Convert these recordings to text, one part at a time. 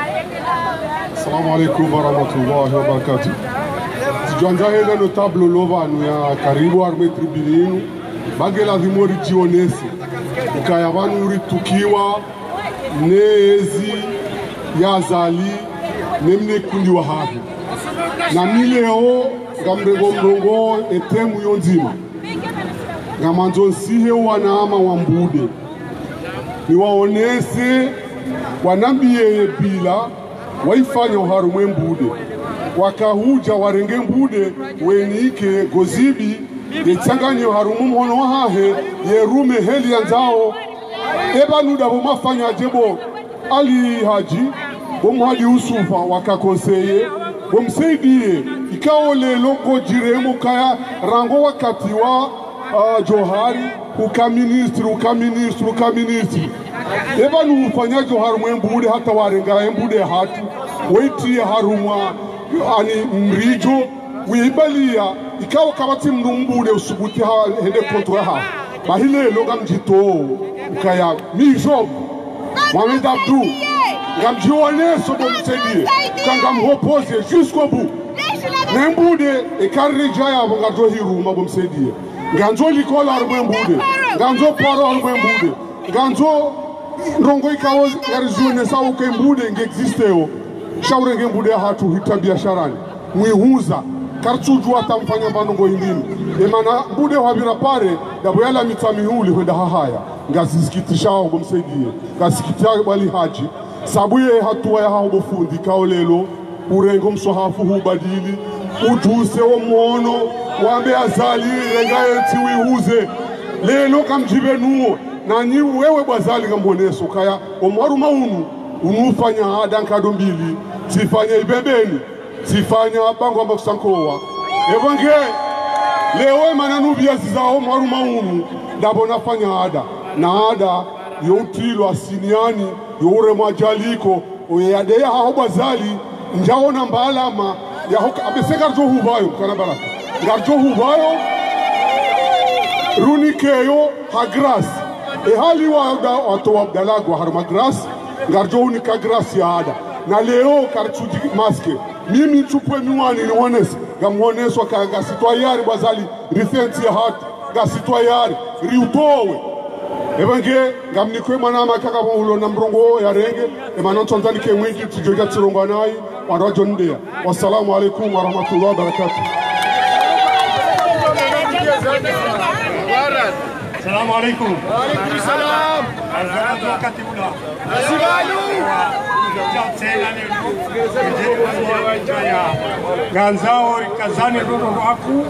Assalamu alaikum warahmatullahi wabarakatuh. Tujuanja hela notable lovanu ya karibu arme tribuninu bagela vimori jionesi ukaya vanu uritukiwa nezi ya zali nemne kundi wa hafi na mileo mrongo etemu yonzima ngamanzo sihe wanaama wambude ni waonese wanambie bila waifanya uharumwe mbude wakahuja warenge mbude wenike gozibi yechanganye uharumu mhono wahahe yerume heli yanzao eba nuda bomafanya jebo Ali Haji bomhadi usufa wakakonseye bomsaidie ikao lelo kojiremo kaya rango wakati wa Johari ukaministri eba nufanya Johari mbude hata warenga mbude hatu weiti harumwa ani mrijo wibalia ikao kabati mnumbude usubuti hende kontra ha bahile loga mjito ukaya mi job Mohamed Abdou ngamjione sobo msaidie kangam opose jusqu'au bout nembude ekarija ya ngajo hiruma bomsaidie nganzo likola armwe mbude nganzo paro armwe mbude nganzo ndongo ikawo yarizune sawo ke mbude ngexisteo shaure ngembude hatu hita biasharani mwihuza karchuju atamfanya banongo indini emana mbude wabira pare daboyala mitamihuli kwenda hahaya ngazisikitisha bomsaidie ngasikitia bali Haji sabuye hatua ya hao bofundi kaolelo urengo msohafu hubadili utuse omono wambe azali rengaye tiwihuze lelo kamjibe nuo nani wewe bwazali ngamboneso kaya omwaru maunu unufanya adankado mbili sifanya ibebeni sifanya bango amba kusankowa ebonge lewe mananubia zizao omwaru maunu dabo nafanya ada na ada youtilo asiniani yore majaliko oyadeya hao bwazali njaona mbalama ya hoka abeseka rjohubayo kana baraka ngarjohubayo runikeyo hagras hali wa Abdalagwa harma gras ngarjohuni ka gras ya ada na leo karchuji maske mimi chupwe miwani niwones gamuoneswa ka gasitwayari bwazali rifenti ya hati gasitwayari riutowe ebenge ngamnikwe mwana makaka bohulo na mrongo ya renge emanontonzani ke mwingi tujoja tsirongo nayi warajo ndea. Wassalamu alaikum warahmatullahi wabarakatuh. Assalamu alaikum. Wa alaikum salam. Azatu wakati ula. Sibalu. Ganzao kazani rodo waku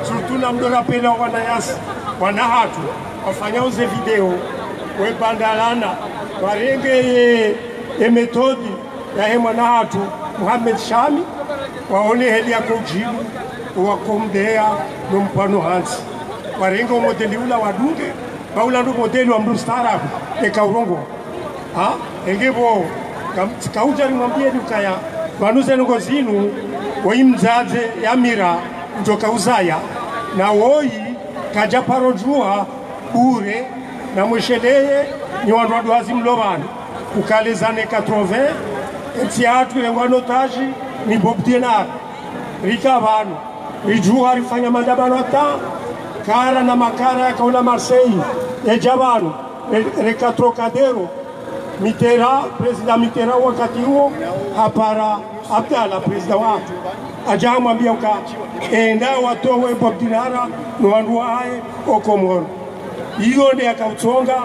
surtuna mdora pela wanayasi wanahatu wafanya uze video webandalana warenge metodi ya hema na hatu Muhammad Shami waone heli ya kujibu wakomdea numpano hansi warengo modeli ula wadunge baula ndo modeli wa mstarabu ekaurongo engebo kauja nimwambie dukaya banuze ngo zinu woimzaze yamira njoka uzaya na woi kaja parojua bure na mwisheleye ni wandu wazimlovani ukalezane 80 etiatu lengwano taji ni bobdienar rika vanu rijua rifanya mandabano ata kara na makara ya kaula Marseille ejabanu reka Trocadero Mitterrand president Mitterrand wakati huo hapara Abdallah president watu ajamwambia ukachi enda watowe bobdinara nwandu ae okomoro hiyo ndio yakautonga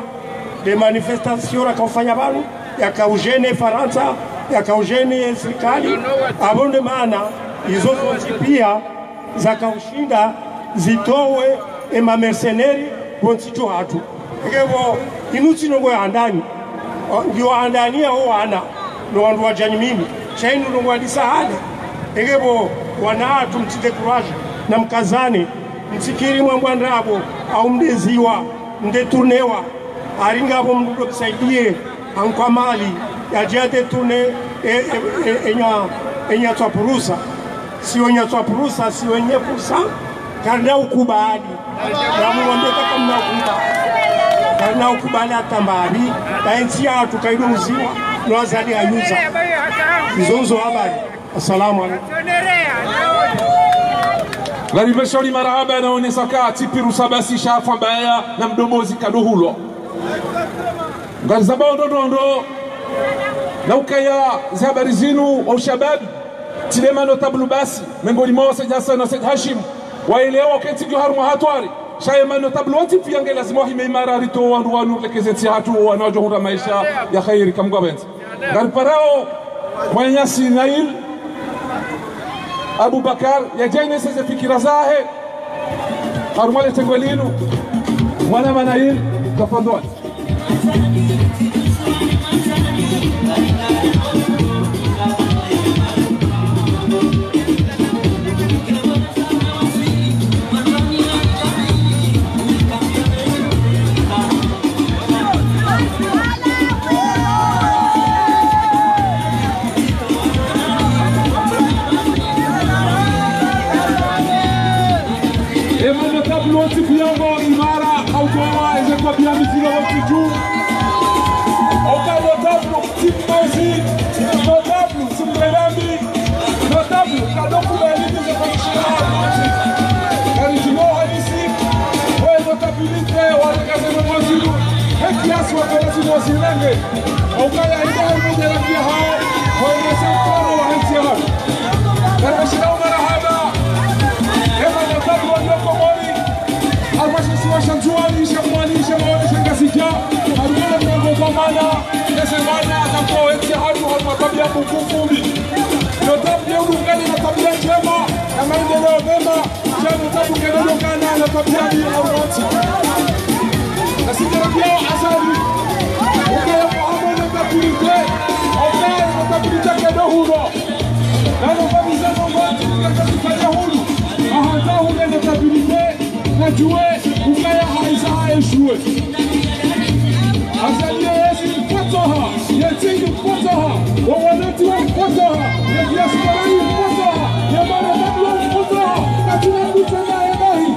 de manifestation akafanya banu yakaujene Faransa yakaujene serikali abonde maana hizo zote pia zakaushinda zitowe ema mercenary bonsicho hatu ngebo inuchi nongo ya ndani ndio andani ya wana no wandu wa janimini chainu nongo alisahada ngebo wana tumtide courage na mkazani msikiri mwambandabo au mdeziwa ndetunewa aringabo mdudo kusaidie ankwa mali yajate tune enya twapurusa sio enya twapurusa sio enye pusa karna ukubali na mwambie kama mnakuba karna ukubali atambari na nchi ya tukaido uziwa Nwazani Ayuza. Zozo habari. Assalamu alaikum. Lariveshoni marahaba anaonesa kati piru sabasi shafa mbaya na mdomozi kaduhulo. Ngazaba ndondo na ukaya za habari zinu wa ushababi tilema notablu basi miongoni mwao Said Hassan na Said Hashim waelewa wakati harumu hatwari shayema notablu wati piange lazima hime imara rito wandu wanu lekezeti hatu wanaojohura maisha ya khairi kamgabenti ngaliparao mwanyasi Nail Abu Bakar ya jaine sasa fikira zahe harumale tengwelinu mwana Manail tafadhali. Woti fiango imara au kwa eze kwa biami zilo woti juu oka notable tipu mauzi notable simbelambi notable kadoku beliti ze kwenye kari jino hadisi we notabilite warekaze mwazilu hekiasi wakalasi mwazilenge oka ya ida mwenye rakia hao kwenye semtoro wa henti ya hao kari marahaba ema notable wanyoko mori Almashisiwa shantuani, shamwani, shamwani, shangasija Harumana mwango kwa mana Nesemana atakuwa eti hatu Haruma tabia mkufumi Notabu ya urungani na tabia chema Na maendeleo mema Cha notabu kenelokana na tabia ni arumati Na sijarabia asali Ukaya muhamu notabulite Okaya notabulite kedohuno Na notabilize mwangoti Nikakasifanya hulu Ahanta hule notabulite Najue ukaya haisa haeshue Azalia yesi mpotoha Yetini mpotoha Wawanati wa mpotoha Yekiasmarani mpotoha Yamarabadi wa mpotoha Katina kutana enahi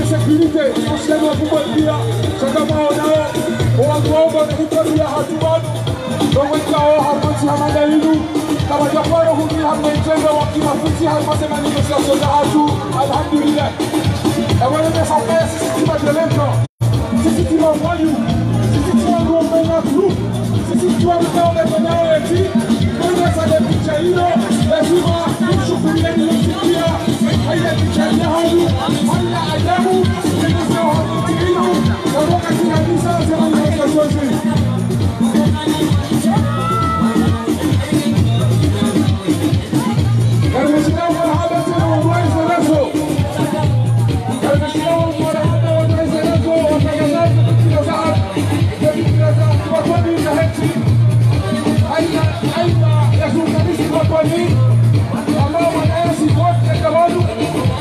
sécurité, sociale wa kubalia, changamao nao, wagongo na hitaji ya hatuwanu, wawekao harmati hamadailu, kama japaro huni hamnaitenga wakimafuti harmati manifestation za hatu, alhamdulillah. Ewe mesafaya sisi timadelento, sisi timawanyu, sisi timagombena group, sisi timagombena eti, kwenye sade picha hilo, lazima mshukulieni msikia, haida picha ya hadu, haida ajabu, kwenye hadu tikilu, na wakati kabisa sema manifestation. Karmeshina marhaba tena wallahi sanazo. Karmeshina marhaba wallahi sanazo watagazaji katika zaad. Katika zaad watani zaheti. Aina yazunganisi watani. Ambao wanayasi wote kawalu.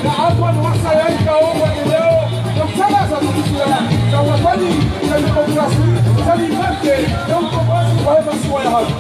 Na atwan wasa yaika owa ileo. Yamtalaza tukisila. Na watani na demokrasi. Tani marte. Yamtobasi kwa hema siwa ya hatu.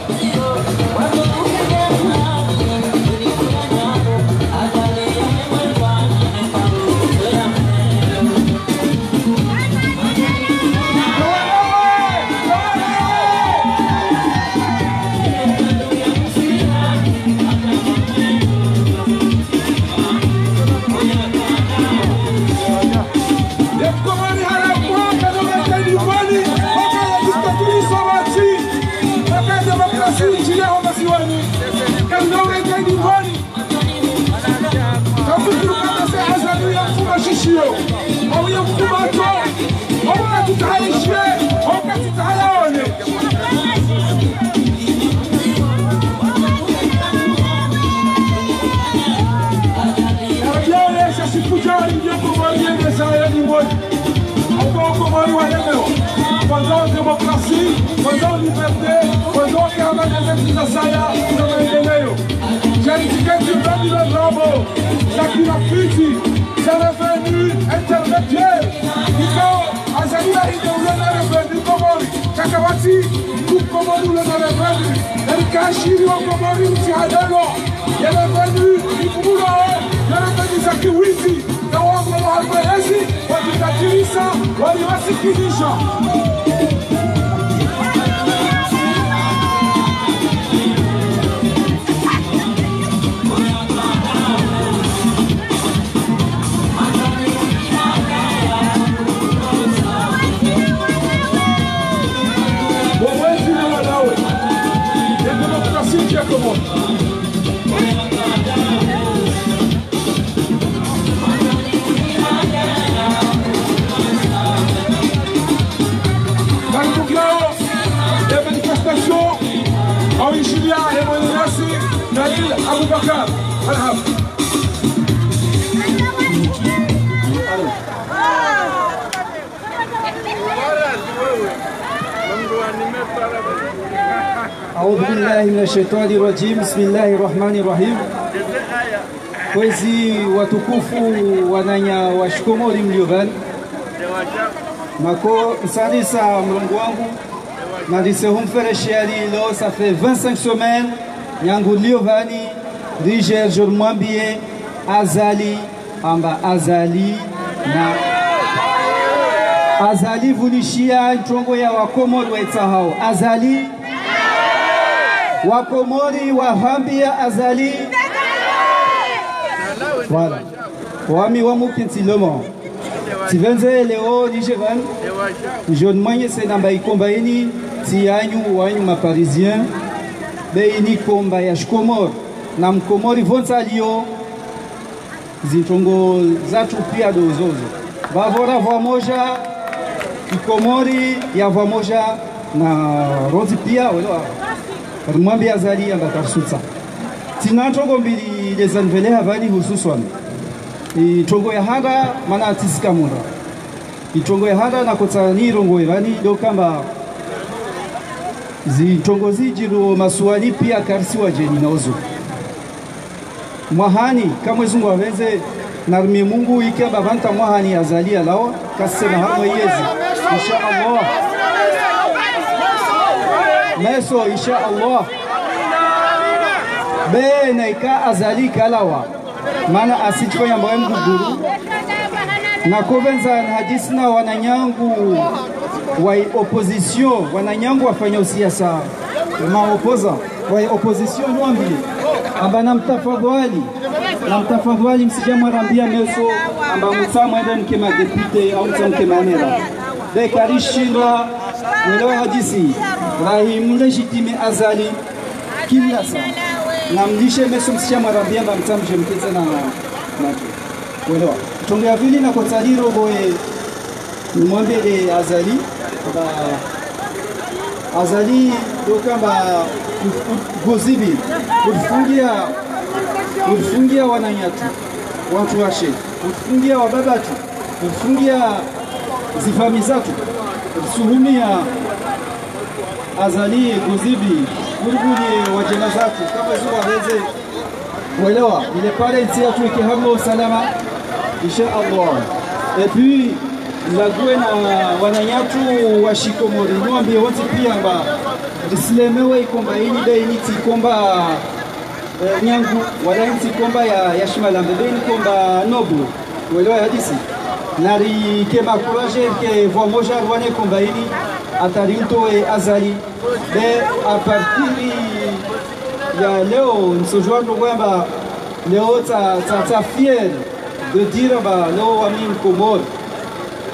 Pendant démocratie, pendant liberté, pendant zetu za saya za maendeleo. J'indiquais dans le travaux, la kirafiti, c'est revenu intermédiaire. Il faut, à Zaïla, il est revenu Komori. Kakawati, tout Komori, le revenu. El Kashiri, au Komori, ou Tihadano. Il est revenu, il Koumoula, il est revenu Zakiwiti. Nawamba Mahalbehezi, Waditakirisa, Wadiwasikilisha. Dalil Abubakar, marhaba. أعوذ بالله من الشيطان الرجيم بسم الله الرحمن الرحيم. Wezi watukufu wananya washikomori mliovani mako msanisa mlongo wangu na dise humfereshiali lo ça fait 25 semaines nyangu liovani Riger Jormambie Azali amba Azali na Azali vulishia ntongo ya wakomori waitsahao Azali wakomori wahambia Azali voilà wami wamukinti lomo tivenze leo nijevan jeune manye se namba ikomba ini tianyu wanyu ma parisien be ini komba ya shkomor na mkomori vonsalio zitongo zatu pia dozozo bavora vwa moja ikomori ya vwa moja na rodi pia wala rumambi Azali amba karsutsa tinatongo mbili lezanvele havani hususan itongo ya hada mana tisika mura itongo ya hada na kotsani rongo evani do kamba zitongo zijiro masuali pia karsi wa jeni naozo mwahani kama zungu avenze narmi Mungu ikamba vanta mwahani Azali alawa kasema hapo yezi insha Allah meso insha Allah bena ika Azali kalawa mana asitfanya mbawe mguguru na kovenza hadisna wananyangu wa opposition wananyangu wafanya usiasa maopoza wa opposition nwambile amba namtafadhali msijamwarambia meso amba mutsamwa enda mkema depute au mtsamkema nera bekarishinda mwelewa hadisi rahim legitime Azali kila saa na mlishe meso msijamwarambia amba mtsamje mketse na nacho mwelewa tongea vili na kotaliro boye nimwambele Azali Azali dokamba gozibi ufungia wananyatu watu washe ufungia wababatu ufungia zifami zatu suhumia Azali gozibi guruguli wajena zatu kama zuwa weze mwelewa ile pale ntia tu ikihamo salama insha Allah et puis la gwena wananyatu wa shikomori mwambie wote pia mba disilemewe ikomba ini be ini tikomba nyangu wala ini tikomba ya shimalambe be ini komba nobu welewa hadisi nari kema courage ke voix moja rwane komba ini atari utoe Azali be a partir ya leo nsojua kwamba leo ta fier de dire ba leo wami mkomori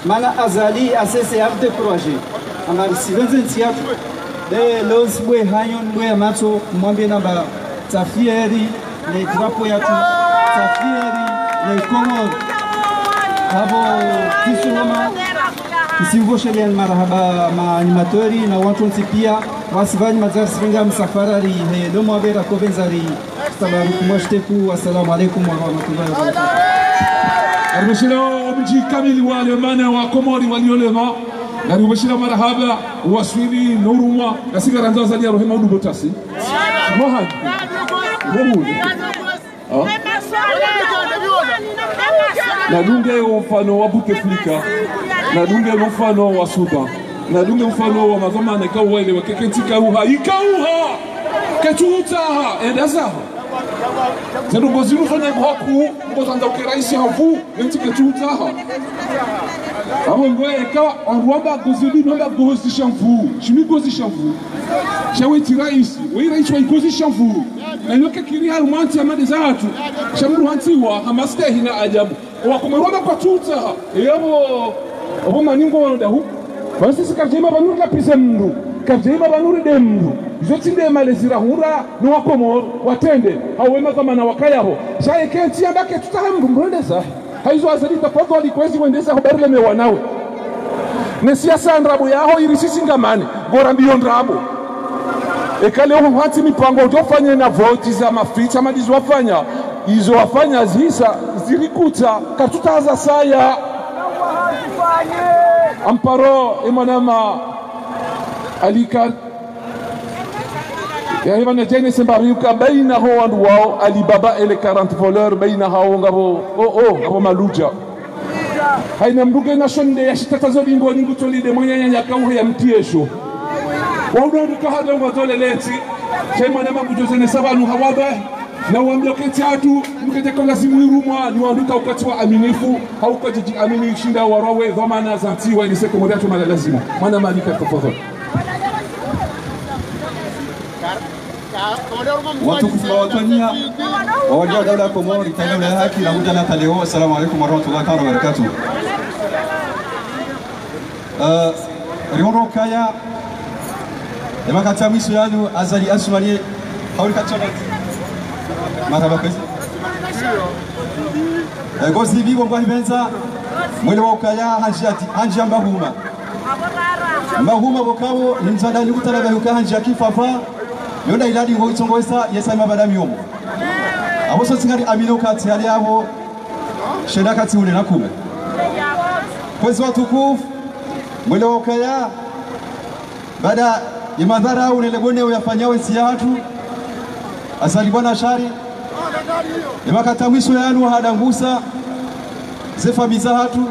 mana Azali asese arte courage amari sivenze ntiatu de los bwe hanyon bwe mato mwambie namba tafieri le drapo yatu tafieri le Komoro habo kisuloma kisiugoshele marhaba ma animatori na watu pia wasivani mazarsinga msafarari he lomo abera kobenzari tabaruku mwashteku assalamu alaykum wa rahmatullahi wa barakatuh arumeshila mji kamili wale mana wa Komori waliolema na arumeshila marhaba waswini nurumwa na sigara nzaza ya rohema udubotasi Mohan. Na dunge mfano wa Bouteflika, na dunge mfano wa Sudan, na dunge mfano wa mazamana kawele wakeketika uha ikauha ketutaha edazaha zero goziru fanya bhaku ngozanda ukiraisi havu nentike tutaha abo ngoe ka onwamba goziru nomba gozi shamvu shimi gozi shamvu shawe tiraisi we raisi wa gozi shamvu na yoke kiri harumanti amade zatu shamru hantiwa hamaste hina ajabu wakumeroma kwa tutaha yabo obo maningo wanodahu basi sikajema banuru la pizemru kajema banuru demru zotinde malezira hura no wakomor watende hawema kama na wakayaho shaye kenti ambake tutahamru mrondeza haizo azali tafadhali kwezi wendeza habari le wanawe ne siasa ndrabo yaho irisisi ngamane gora mbio ndrabo ekale ho hati mipango utofanya na vote za maficha madizo wafanya izo wafanya zisa zilikuta katutaza saya amparo emanama alika ya hiva na jene sembariuka baina ho wandu wao Alibaba ele 40 voleurs baina hao ngabo maluja haina mbuge na shonde ya shitatazo bingo ningu tolide mwenye nyakauhe ya mtiesho waudondo kahada ngotole leti chema na mabujoze ne sabanu hawaba na uambia keti atu mkete konga simu irumwa ni wanduka ukati wa aminifu hauko jiji amini shinda warawe dhamana za mtiwa ni seko modato mala lazima mwana malika tafadhali watukufu wa Watania wawajia daula ya Komoro itaila ya haki na muda na taleo. Assalamu alaikum warahmatullahi wabarakatuh. Riono kaya ema kata misu yanu azali asumani hauli kachona marhaba kwezi gozi bigo kwa hibenza mwele wa ukaya hanji mbahuma bokawo ni mzadani utarabe uka hanji akifafa yonda iladi ngo itongoesa yesa mabadami yomo aboso singari amino kati hali yabo sheda kati ule nakume kwezi watukufu mwele wa ukaya baada ya madhara ule lebone uyafanyao siyatu asali bwana shari emakata mwiso yanu hadangusa zefa bizahatu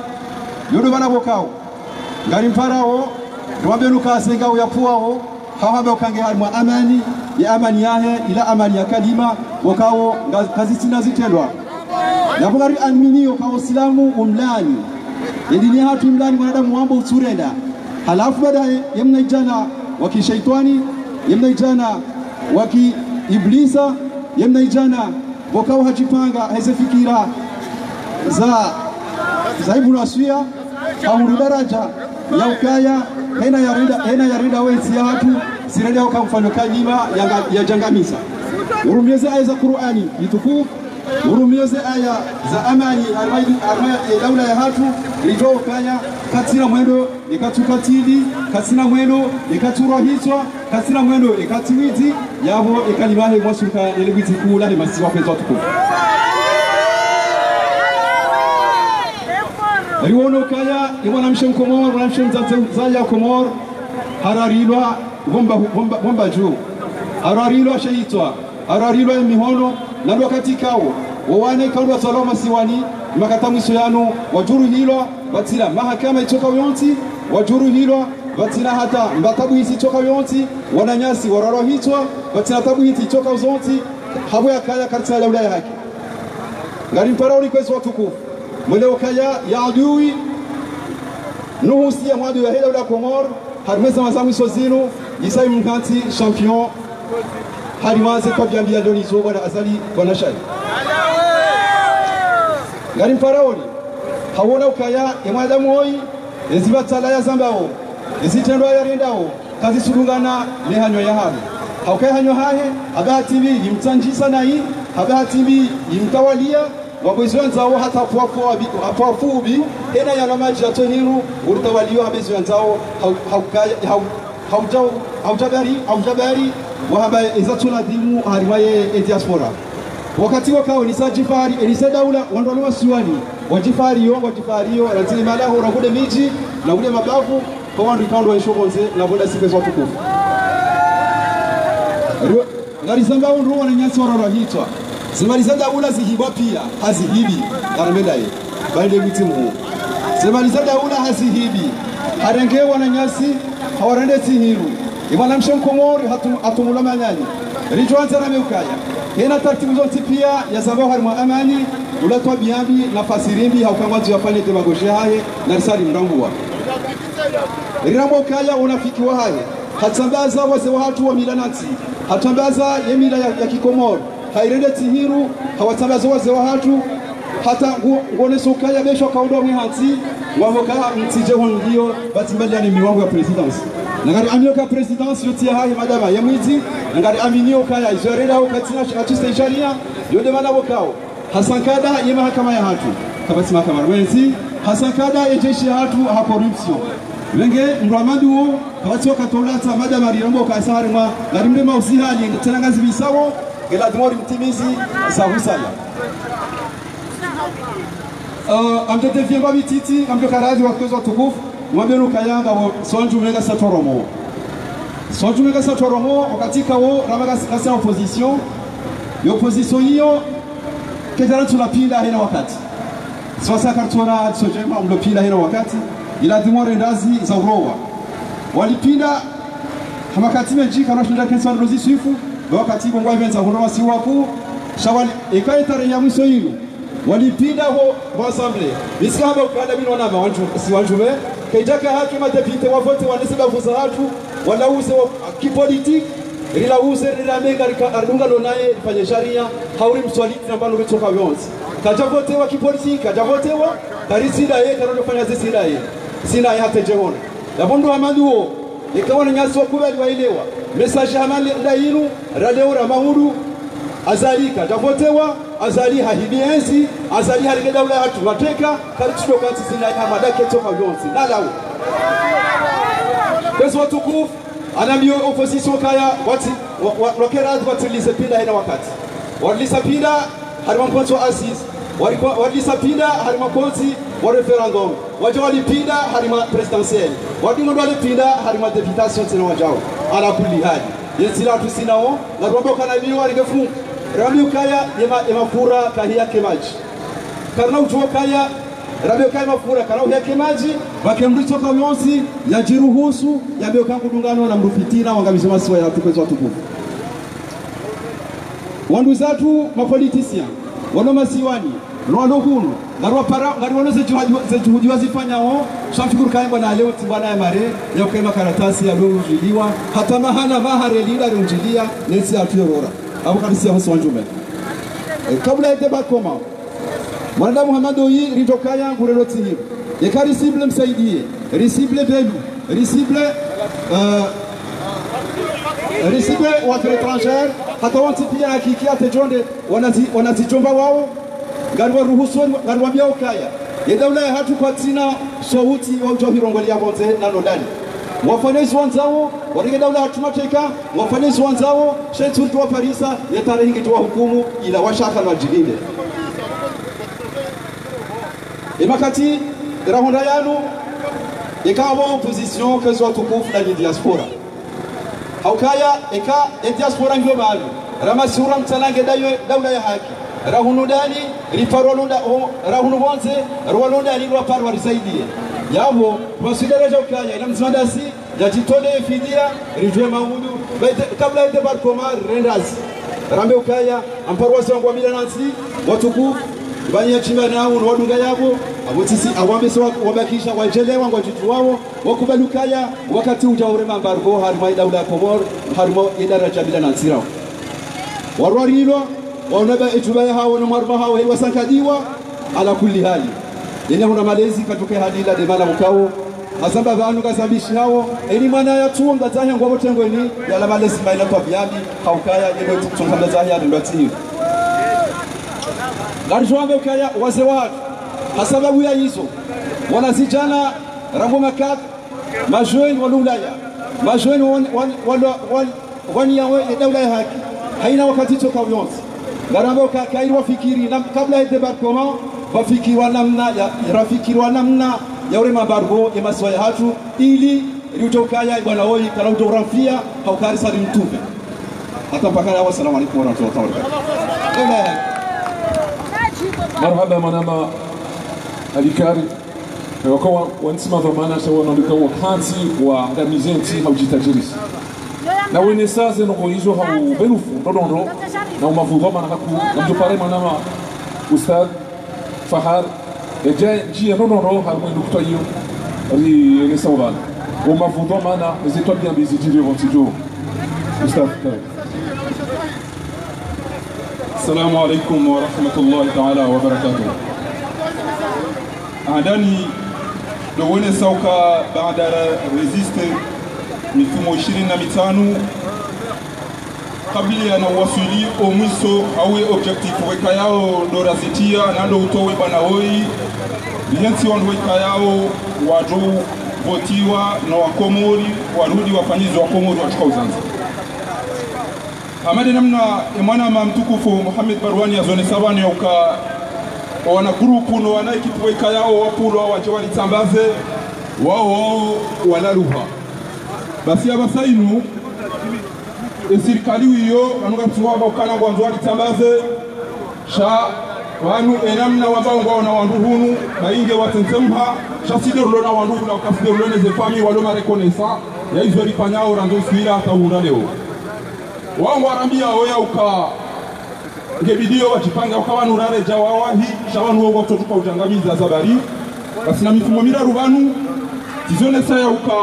yodo bana bokao ngari mfarao tuambe nukasenga uyapuao hawabe ukange harmwa amani ya amani yahe ila amani ya kalima wakao kazi tina zitendwa nabugari aminiyo kwa Uislamu umlani yedini hatu umlani mwanadamu wambo usurenda halafu baadaye yemnaijana wakishaitani yemnaijana waki iblisa yemnaijana wakao hajipanga heze fikira za ibu nasuya hauru daraja ya ukaya hena yarinda wensi ya hatu sirenda waka mfano kalima ya jangamiza urumieze aya za Qur'ani itukufu urumieze aya za amani armaya daula ya hatu lijo ukaya katina mwendo ikatukatili katina mwendo ikaturohitwa katina mwendo ikatiwiti yabo ikalimahe mwasuka elebiti kula ni masiwa kwetu tukufu Riwono kaya iwana mshem Komoro na mshem zaya Komoro hararilwa bomba juu hararilwa shaitwa hararilwa mihono na wakati kao wawane kaulwa salama siwani makatamu isoyano wajuru hilo batila mahakama itoka uyonti wajuru hilo batila hata mbatabu hisi itoka uyonti wananyasi wararo hitwa batila tabu hiti itoka uzonti habu ya kaya katika la ulaya haki ngari mparauni kwezo watukufu mwele wakaya ya adui nuhusia mwadu ya hila ula Komoro harimeza mazamu isozino yisai mkanti champion harimaze kwa biambia doni zoba na azali kwa nashari ngari mparaoni hawona ukaya ya mwadamu hoi ezibatala ya zambao ezitendo ya rendao kazi surungana lehanyo ya habi haukai hanyo hahe habati bi yimtanjisa na hii habati bi yimtawalia wabezwanzao hata hapafubi hena ya namaji ya tohiru urtawaliyo habezwanzao haujabari wahaba izatuna dimu harimaye diaspora wakati wakao nisa jifari nisa daula wandolo wasiwani wajifariyo ratili malahu rakude miji na ule mabavu kwa wandu ikaondo waishokonze na voda sipe za tukufu ngarisamba undu wana nyasi warara hitwa semaliza daula zihibwa pia hazihibi ngaramenda ye balde mitimu semaliza daula hazihibi harenge wana nyasi hawarende tihiru ibana mshenkomori hatumula manyani rijwanza na meukaya hena taratibu zote pia ya sababu harima amani ulatwa biambi na fasirimbi haukangwazi wafanye demagogi haye na risari mrangua rirambo kaya unafiki wa haye hatambaza wase wa hatu wa milanati hatambaza yemila ya kikomori hairende tihiru hawatambaza wase wa hatu hata ngone sokaya besho kaundwa mwihanti wamoka mtije hongiyo batimbali ya miwango ya presidence ngari amio ka presidence yoti haye madama ya mwiti ngari aminio kaya izoreda ukatina atiste sharia yode mana wokao hasankada ye mahakama ya hatu kabasi mahakama wenzi hasankada ya jeshi ya hatu ha corruption wenge mramadu wo kabasi wakatolata madama rirambo ka saharima ngari mrema usihali tena ngazi bisawo ila dimori mtimizi sahusala amtete fiemba bititi amto karazi wakozo tukufu mwambenu kayanga wo sonju mega satoromo wakatika wo ramaga kasa opposition yo opposition hiyo kedara tunapinda hina wakati sasa kartona sojema mlopinda hina wakati ila dimore ndazi za urowa walipinda hamakati meji kana shinda kensa rozi swifu wakati bongwa events za urowa si waku shawali ekaitare ya mwiso hilo walipinda ho ensemble bisikaba ukanda bino naba wantu si wanjume kaitaka haki madepite wavote waneseba vuza hatu walauze kipolitiki rilauze rilamega ardunga lonaye fanye sharia hauri mswaliti nambano kutoka yonzi kajavote wa kipolitiki kajavote wa karisida ye karondo fanya zisida ye sina hata jehona labondo amanduo ikawana nyasi wakubali waelewa message hamali ndairu raleura mahuru azalika javotewa azali hahibienzi azali harige daula hatu wateka karichdo kansi sina hamadake toka yonzi nalawo kwezo watukufu anambio opposition kaya wati wakerazi watilise pinda hina wakati walisa pinda harima mponso asis walisa pinda harima ponsi wa referendum wajo walipinda harima presidentiel wadingo wale pinda harima deputation tena wajao ala kulli hali yesila tusinao na rombo kana biwa rigefu Rabio kaya yema fura kahia kemaji karna utuwa kaya rabio kaya mafura karna uhia kemaji wakemricho kwa mionsi ya jiruhusu ya bio kangu dungano na mrufitina wangamizoma siwa ya tukwezo watukufu wandu zatu mapolitisia wano masiwani wano hunu ngari wano zejuhudi wazifanya ho shafikuru kaya mbana leo tibana ya mare ya ukema karatasi ya leo ujiliwa hata mahana mahare lila runjilia nesi atuyorora abu kabisi ya hoso wanjume kabla ya deba koma mwanada Muhammadu hii ritokaya ngurelo tihiru yeka risible msaidie risible belu risible watu étrangère hata wanti pia hakikia tejonde wanazijomba wao garwa ruhusu garwa bia ukaya yedaula ya hatu kwa tina sauti wa ujohirongoli ya bonze na nodani wafanyezi wanzao warige daula hatumateka wafanyezi wanzao shetu tuwa parisa ya tarehe tuwa hukumu ila washaka na jilinde imakati rahonda yanu ikawa opposition kezo tukufu na diaspora haukaya eka diaspora global ramasura mtalange daula ya haki rahunudani rifarolunda rahunu bonze rwalunda alirwa parwa risaidie yabo wasidaraja ukaya ila mzandasi jajitole fidia rijwe mamudu kabla ende barkoma rendazi rambe ukaya amparwasi wangu wa milanansi watuku banya chimba nao wadunga yabo abotisi awambe wabakisha wajelewa ngwajitu wao wakubalukaya wakati ujaure mambargo harima daula komor harima idaraja milanansi rao warwarilo waonaba ejubaya hao na marba hao wasankadiwa ala kulli hali ina huna malezi katoke hadila de mala mukao azamba banu kasabishi hao eni mwana ya tuonga zahe ngwabo tengweni yala malezi maila kwa biabi haukaya ndio tunkanda zahe ndo atini garjwambe ukaya wazee watu hasababu ya hizo wanazijana rambo makat majoen walulaya majoen wani ya daula ya haki haina wakati toka uyonzi garamba kairwa fikiri na kabla ya debarkoma wafikiriwa namna ya ule mabargo ya maswaya hatu ili ilitokaya bwana hoi kana utorafia haukari sali mtume hata mpaka leo. Assalamu alaykum wa rahmatullahi wa barakatuh. Marhaba manama alikari wakawa wansima dhamana sawa na wakati wa ngamizenti haujitajirisi na wene sasa no hizo hau benufu ndondo na umavudhoma na haku na mjopare manama ustad Fahar eja jia ndondo harmo ndukto hiyo ri ne sawa umavudhoma na zitwa bien bizijiri vontijo ustad. السلام عليكم ورحمة الله تعالى وبركاته. عندني دووني سوكا بعد ريزيست mifumo 25 kabla na wasili omwiso awe objectif weka yao ndo razitia na ndo utowe bana hoi liansi wan weka yao wadu votiwa na wakomori warudi wafanyizi wakomori wachukua Zanzibar. Amade namna mwana mtukufu Muhammad Barwani ya zone sabani uka wana grupu no wana ekipu weka yao wapulo waje walitambaze wao wala ruha basi abasainu esirikali wiyo anuga tuwa bakana gwanzo walitambaze sha wanu enamna wabao na wanduhunu bainge watentemha sha siderlo na wanduhu na ukasiderlo ne zefami walo marekonesa ya hizo ripanyao rando swira taunda leo wao warambia oya uka ngebidio wachipanga ukawa nurare jawawahi shawanu wogo kutoka ujangamiza zabari basi na mifumo mira rubanu tizone saya uka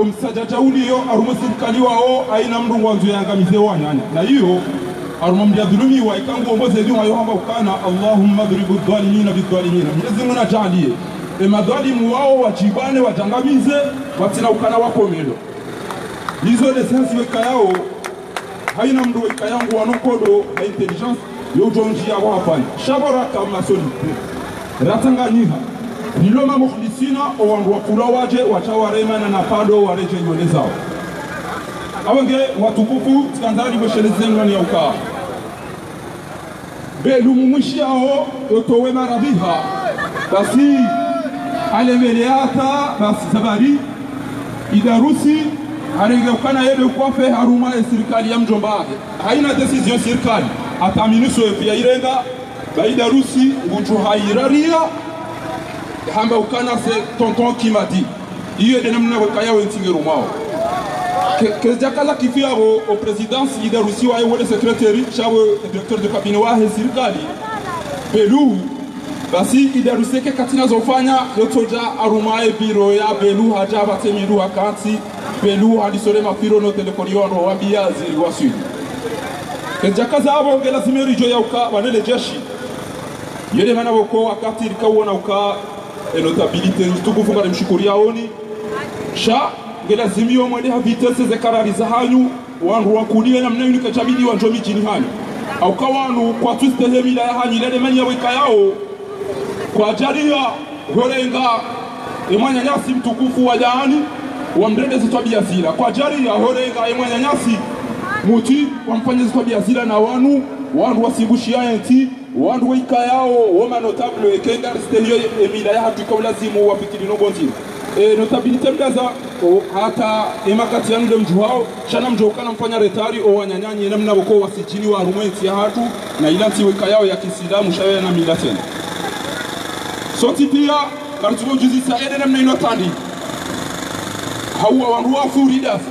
omsaja jauliyo arumo sirikali wao aina mrungu wanzu yangamize wanyanya na hiyo arumo mjadhulumi wa ikangu omboze ndio wayo hamba ukana Allahumma dribu dhalimina bidhalimina Mwenyezi Mungu ajalie madhalimu wao wachibane wajangamize watina ukana wako melo hizo lesensi weka yao haina mdu weka yangu wanokodo na intelligence yojonji ya wafanya shabara kama soli ratanganyiha niloma mukhlisina owandu wakula waje wachawarema na pado wareje nyone zao awenge watukufu skandali bweshelezengwa ni uka belu mumwishiao otowe maradhiha basi alemeleata basi zabari idarusi arengeukana yele kwafe haruma ya serikali ya mjomba haina decision serikali ataminuso ya irenga baida rusi ngutu hairaria hamba ukana se tonton kimati iyo de namna wakaya wentingero mao kezakala kifiabo au présidence ida rusi wa yele secrétaire chawe directeur de cabinet wa serikali belu basi ida rusi ke katina zofanya yotoja aruma e biro ya belu haja batemiru akati belu hadisole mafiro no telefoniono wambia zili wasuli kezakaza abo ngela zimeri jo ya uka wanele jeshi yele mana wako wakati likauona uka notabilite tukufu ngale mshukuria oni sha ngela zimio mwende ha vitesse ze karari za hanyu wandu wakunie na mnayu nikachabidi wanjomi jini hanyu au kawanu kwa twiste hemila ya hanyu lele manya weka yao kwa jaria horenga emwanya nyasi mtukufu wa jaani wa mdende zitwabia zila kwa jaria horenga emwanya nyasi muti wamfanye zitwabia zila na wanu wasibushia enti wandu wika yao woma notable kenga stelio emila ya hatu kwa lazimu wafikiri nobonti notabilite mdaza hata emakati yangu mjuhao shana mjokana mfanya retari o wanyanyanyi namna wako wasijini wa rumenti ya hatu na ilanti wika yao ya kisilamu shawe na mila tena soti pia kartuko juzi sa ede namna inotandi hawa wandu wafu ridasa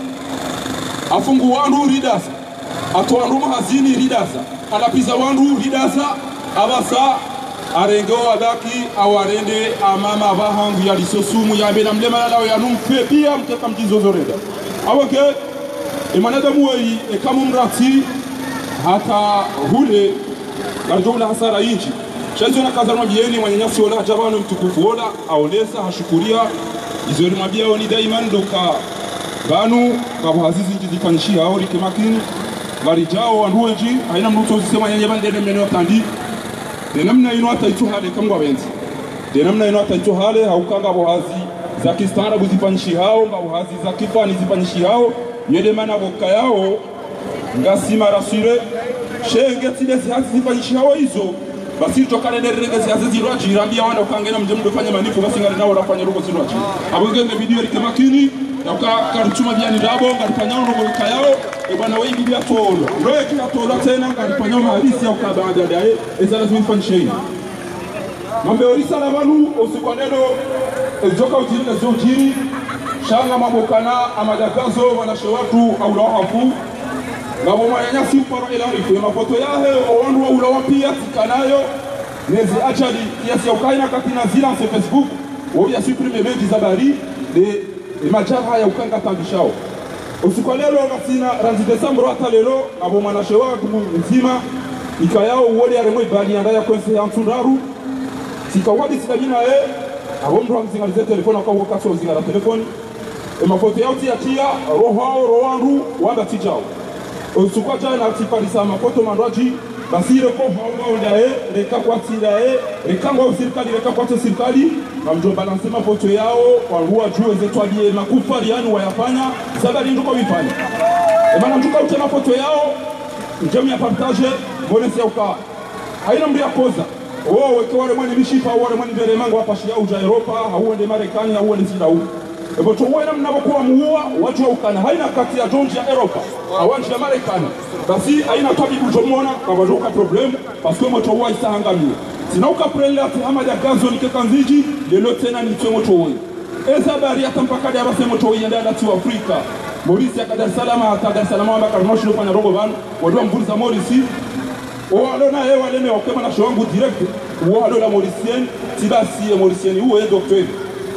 afungu wandu ridasa atoandu mahazini ridasa alapiza wandu ridasa abasa arenge wadaki awarende amama abahangu ya lisosumu ya bela mlema lao ya numfe pia mteka mjizozoreda awake imanadamu wei ekamu mrati hata hule garjoula hasara inchi shaito na kaza mwabieni mwanyanyasi wala jabano mtukufu wala aonesa hashukuria izori mwabia oni daiman doka banu kabu hazizi inchi zifanishia aori kemakini garijao wanduweji haina mnuto zisema nyanyeba ndene mneno tandi denamna ino ataitu hale kangwa benzi denamna ino ataitu hale haukanga bohazi za kistana buzifanyishi hao bohazi za kifani zifanyishi hao yede mana boka yao ngasima rasire shenge tile zihazi zifanyishi hao hizo basi tokane derege zihazi zirwaji rambia wana ukangena mjemdo fanya manifu basi ngale nao rafanya rugo zirwaji abongenge video likemakini karituma biani dabo ngaripanyao ndo kayao bwana wengi bia tolo ndoye kila tolo tena ngaripanyao mahalisi au kabanga dae ezala zimfanisha hii mambe orisa la balu usikonelo ezoka utilika zojiri shanga mabokana amadagazo wanashe watu au la hafu ngabo mwanya simparo ila ifu mafoto yahe owandu wa ulawa pia tikanayo nezi achali kiasi ya ukaina katina zila se Facebook wobia supprime meji zabari de machaha ya ukanga tambishao usikolelo katina ranzi Desember hata lelo abo mwanashe watu mzima ikayao uwole ya remoi bali andaya kwense ya msundaru sikawadi sikajina abo mtu amzingalize telefoni kwa kaso zingara telefoni mafoto yao tia roho roandu wanda tijao usukwa jana tiparisa mafoto mandoji basire ko hawa ndae reka kwa tidae reka ngo serikali reka kwa serikali na mjo balance mafoto yao kwa rua juu zetu abie makufa yani wayafanya sabali ndiko vifanya maana mtuka utema mafoto yao njemi ya partage bonesi ya uka haina mbi ya koza weke wale mwana mishipa wale mwana mbele mango hapa shia uja Europa hauende Marekani hauende Sidau ebo tuwena mnabokuwa muua watu ukana haina kati ya Georgia ya Europa awanje ya Marekani basi haina tabibu jomona kabajoka problem parce que moto wa isahangamia sinauka prele ati Hamad Gazo nikekanziji lelo tena ni twengo towe eza bari atampaka ya base moto yenda dati wa Afrika Morisi ya Dar es Salaam hata Dar es Salaam amba karnosho fanya rogo van wadwa mvuriza Morisi walo na wale me wakema na shwangu direct walo la Morisien tibasi Morisien uwe docteur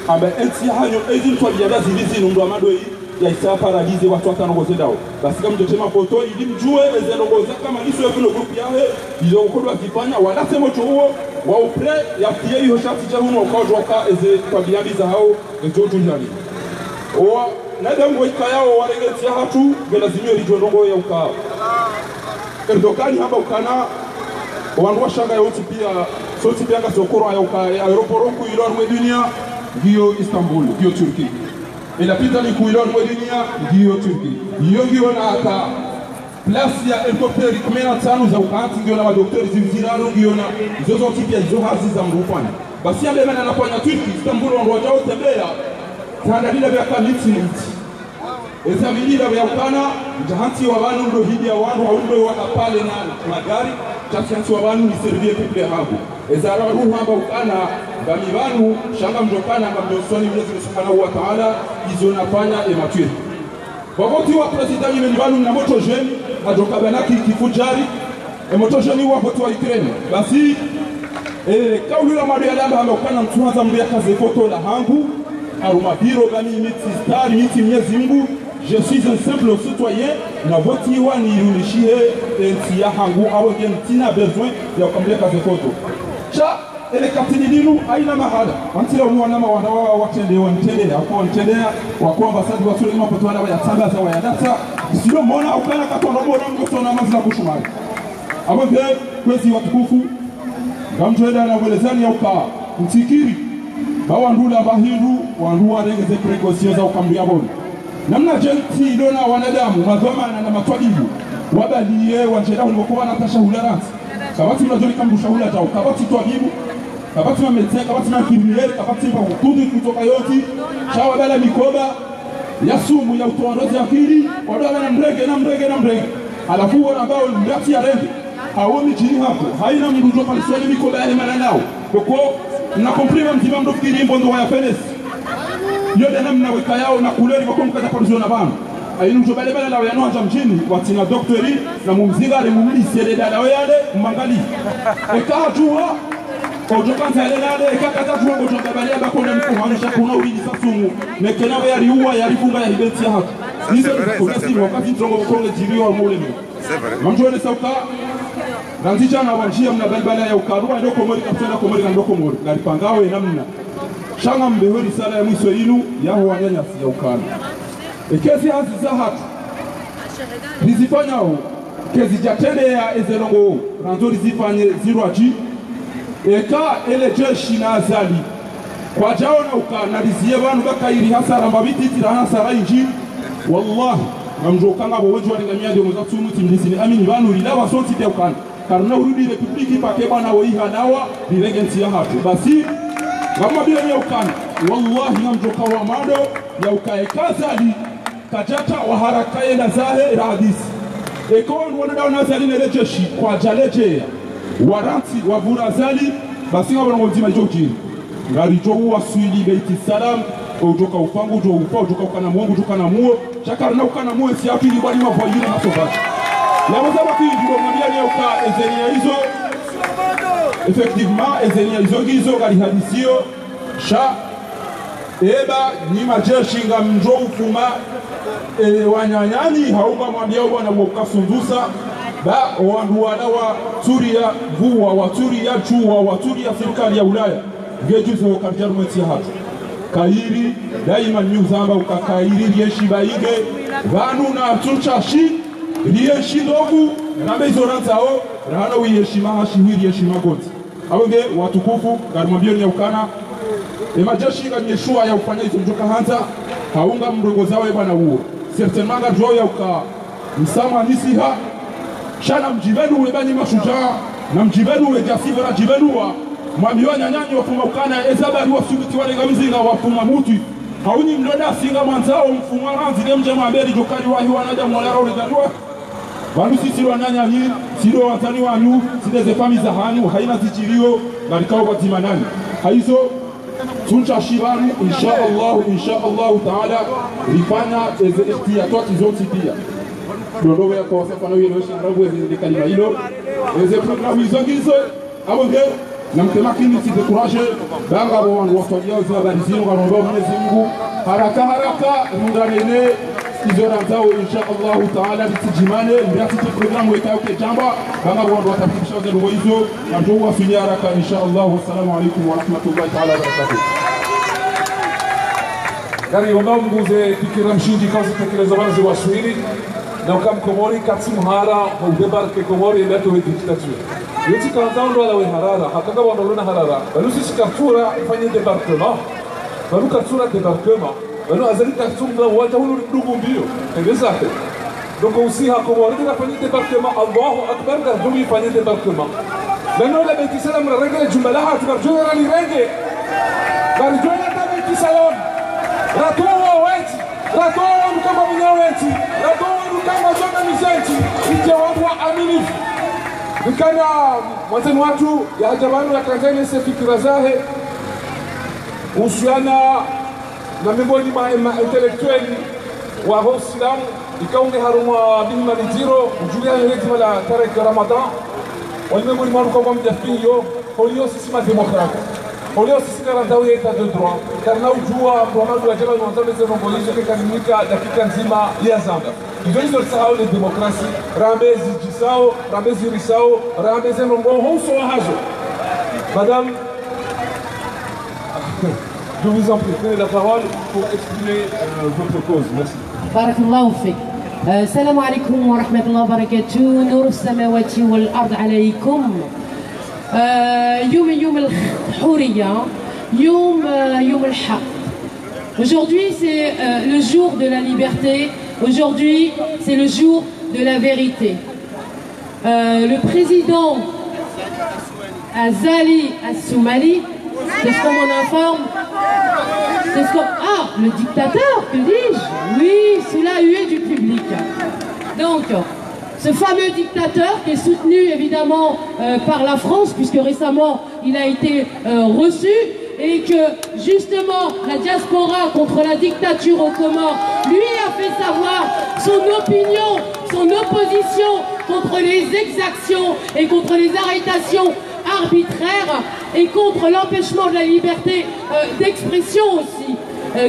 aba enti hanyo ezin to biada zilizi ndo amado yi ya isa paradize watu atanogoze dao basi kama mtotema foto ili mjue ezenogoza kama liso ya vile group yahe ile ukodwa kifanya wala sema to huo wa upre ya pia hiyo shati cha huno kwa joka eze kwa biadi za hao ezo tunjani o nada ngoika yao waregeti hatu gelazimio lijondongo ya ukao Erdogani hapa ukana wanwa shanga yote pia soti pia ngasokoro ya ukaya aeroporoku ilo mwe dunia ndio Istanbul ndio Turki inapita ni kuilo mwe dunia ndio Turki ndio na hata place ya helicopter 15 za ukati ndio na madaktari zivizirano ndio na zozo tipia hizo hazi za mrufanya basi ambaye anafanya Turki Istanbul wangoja utembea tanda bila vya kamiti eza milila vya ukana jahanti wa wanu ndo hidi ya wanu haumbe waka pale na magari chakianti wa wanu ni servie people hapo eza ruhu hapa ukana gami wanu shanga mjokana mjosoni mwenyezi subhanahu wa ta'ala izo nafanya ematue wakati wa president yimeni wanu na moto jeni ajoka banaki kifujari moto jeni wa foto wa Ukraine basi kauli la madu ya lamba hamba ukana mtuanza mbia kaze foto la hangu arumabiro gami miti star miti mnyezi Mungu je suis un simple citoyen na voti wa ni irunishie tia hangu awe tina besoin ya kukamlia kazi foto cha ele katini dinu aina mahala antila muona mawana wao watende wantende hapo wantende wako ambasadi wasule kama foto wana ya tangaza wa data sio muona ukana katondo bora mgoto na mazla kushumari hapo vile kwezi watukufu ngamjenda na welezani ya uka mtikiri bawa ndula bahindu wanduwa regeze precautions za ukamlia bodi namna jenti dona wanadamu mazoma na matwabibu wabaliye wanjeda ulikokuwa na tashahularati kabati unajua kama ushahula tao kabati twabibu kabati na medecin kabati na infirmier kabati kwa kutudu kutoka yote chawa bala mikoba ya sumu ya utoarozi akili wadala na mrege alafu wana ambao ndati ya rende haoni chini hapo haina mdujo palisoni mikoba yale mananao kwa na komprima mtima mdofikiri mbondo wa fenesi yote namna weka yao na kuleni kwa mkaza polisi na bana ainu mjobale bale la yano anja mjini watina doktori na mumzinga ale mumlisi ele dala yale mmangali ekajua ojokanza ele nale ekakata tuwa ojobale bakona mkuhanisha kuna ulini sasumu nekena yali uwa yalifunga ya hibeti hapo hizo kunasi wakati trongo konge jirio mule ni mamjone sauka ranzicha na wanjia mna balbala ya ukarua ndio komori kaptena komori ndio komori ngalipangawe namna shanga mbehori sala ya mwisho inu yaho wanyanya ya ukana ekezi hazi za hatu nizifanyao kezi jatene ya ezelongo ranzo nizifanye zirwaji eka ele jeshi na azali kwa jao na ukana niziye banu baka iri hasara mbabiti tira hasara inji wallahi namjokanga boweji walingamia ndio mza tunu timdisini amini banu rilawa sonti te ukana karna urudi republiki pake bana woiha nawa diregenti ya hatu basi ngamwambia ni ukana wallahi namjoka wa mado ya ukaekazali kajata wa haraka ila zahe radisi ekon wana nazali na jeshi kwa jalejea waranti wa vurazali basi ngabona ngomzima jokiri ngari jowu waswili beiti salam ujoka upangu jo upa ujoka ukana mungu ujoka na muo chakarna ukana muo si apili bali mavoyire na sobaji la mozaba ki ndio mwambia ni uka ezenia hizo effectivement ezenia hizo gizo gari hadisio sha eba ni majeshi ngamjo ufuma wanyanyani haunga mwambia bwana mkasundusa ba wandu wa Turia vuwa wa Turia chuwa wa Turia serikali ya Ulaya gejuzo karjarumeti hatu kairi daima nyuzamba ukakairi rieshi baige vanu na tuchashi rieshi ndogu rambe zoranzao rana wiyeshima hashi wiriyeshima gonzi abonge watukufu garimwambia ni ukana majeshi nganyeshua ya ufanya hizo mjoka hanza haunga mrongo zawe bwana huo certainement ngajua ya uka msama nisiha shana mjibenu webani mashujaa na mjibenu wejasiva na jibenu wa mwambiwa nyanyanyi wafuma ukana ezabari wasubiti wale ngamzinga wafuma muti hauni mloda singa manzao mfuma ranzi mje mwambeli jokari wahi wanaja mwalaro uligadua bandu sisi wanyanyanyi siro watani wanyu sideze fami za hanyu haina zichirio ngalikao batima nani haizo tuncha shibanu insha Allah taala rifanya eze ihtiyatati zote pia ndowe kwa sababu hiyo ndio sharabu eze kalima hilo eze programu hizo hizo abonge na mtemakini si décourager banga wangu wasojao za habari zinu kwa Mwenyezi Mungu haraka mundanene izora zao insha Allah taala bitijimane ndiati programu wekao ke jamba banga wangu watafikisha ndio hizo na ndio wafinya haraka insha Allah. Wassalamu alaykum wa rahmatullahi taala wa barakatuh. Gari wamba mguze fikira mshindi kazi tekeleza bana za Swahili na ukamkomori katsimu hara udebarke komori ndio dictature yeti kantao ndo ala we harara hakaka wandolona harara balusi sikatura ifanye débarquement balu katura débarquement balu azali katumba wata hulu ndugu mbio exact donc aussi hakomori tunafanya débarquement Allahu akbar ndio ifanye débarquement lano la beti salam rege jumalaha tukarjua ni rege barjua ta beti salam ratoa weti ratoa kama mnyaweti ratoa kama zona mizenti ijawabu aminifu nikana mwazeni watu ya hajabanu ya Tanzania se fikira zahe uhusiana na miongoni mwa intelektueli wa Uislamu ikaunge harumwa bima lijiro ujulia hekima la tarehe Ramadan walimwenguni mwa kwa mjafio holio sisi ma demokrati holio sisi garantawi eta de droit karna ujua Muhammad wa jabal mwanzo za ngolizo kikanika dakika nzima ya zamba hizo sahau le demokrasi rambezi jisao rambezi risao rambezi nongo hoso hazo madame je vous en prie prenez la parole pour exprimer votre cause merci. Barakallahu fik. السلام عليكم ورحمة الله وبركاته. نور السماوات والأرض عليكم. يوم الحرية يوم الحق. Aujourd'hui c'est le jour de la liberté. Aujourd'hui c'est le jour de la vérité. Le président Azali Assoumani, c'est ce qu'on m'en informe. Ah, le dictateur, que dis-je? Oui, sous la huée du public. Donc, ce fameux dictateur qui est soutenu évidemment par la France, puisque récemment il a été reçu, et que justement la diaspora contre la dictature aux Comores lui a fait savoir son opinion, son opposition contre les exactions et contre les arrestations arbitraires et contre l'empêchement de la liberté d'expression aussi,